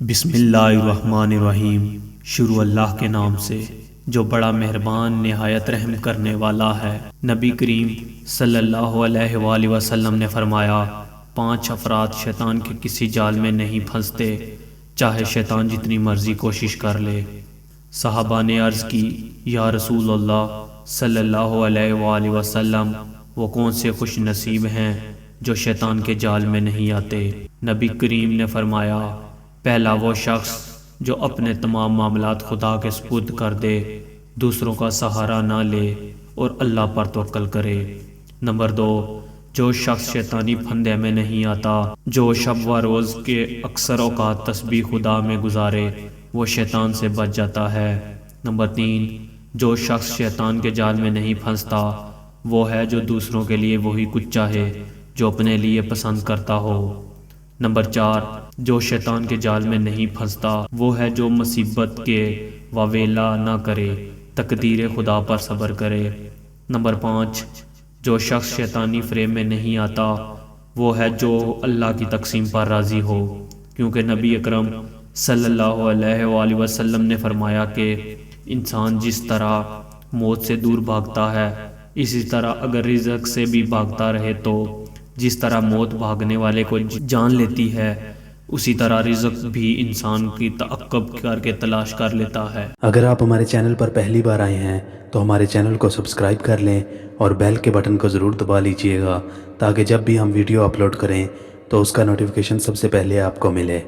بسم اللہ الرحمن الرحیم۔ شروع اللہ کے نام سے جو بڑا مہربان نہایت رحم کرنے والا ہے۔ نبی کریم صلی اللہ علیہ وآلہ وسلم نے فرمایا، 5 افراد شیطان کے کسی جال میں نہیں پھنستے، چاہے شیطان جتنی مرضی کوشش کر لے۔ صحابہ نے عرض کی، یا رسول اللہ صلی اللہ علیہ وآلہ وسلم، وہ کون سے خوش نصیب ہیں جو شیطان کے جال میں نہیں آتے؟ نبی کریم نے فرمایا، پہلا وہ شخص جو اپنے تمام معاملات خدا کے سپرد کر دے، دوسروں کا سہارا نہ لے اور اللہ پر توکل کرے۔ نمبر 2، جو شخص شیطانی پھندے میں نہیں آتا، جو شب و روز کے اکثر اوقات تسبیح خدا میں گزارے، وہ شیطان سے بچ جاتا ہے۔ نمبر 3، جو شخص شیطان کے جال میں نہیں پھنستا، وہ ہے جو دوسروں کے لیے وہی کچھ چاہے جو اپنے لیے پسند کرتا ہو۔ نمبر 4، جو شیطان کے جال میں نہیں پھنستا، وہ ہے جو مصیبت کے واویلا نہ کرے، تقدیر خدا پر صبر کرے۔ نمبر 5، جو شخص شیطانی فریب میں نہیں آتا، وہ ہے جو اللہ کی تقسیم پر راضی ہو، کیونکہ نبی اکرم صلی اللہ علیہ وآلہ وسلم نے فرمایا کہ انسان جس طرح موت سے دور بھاگتا ہے، اسی طرح اگر رزق سے بھی بھاگتا رہے تو جس طرح موت بھاگنے والے کو جان لیتی ہے، اسی طرح رزق بھی انسان کی تعقب کر کے تلاش کر لیتا ہے۔ اگر آپ ہمارے چینل پر پہلی بار آئے ہیں تو ہمارے چینل کو سبسکرائب کر لیں اور بیل کے بٹن کو ضرور دبا لیجئے گا، تاکہ جب بھی ہم ویڈیو اپلوڈ کریں تو اس کا نوٹیفیکیشن سب سے پہلے آپ کو ملے۔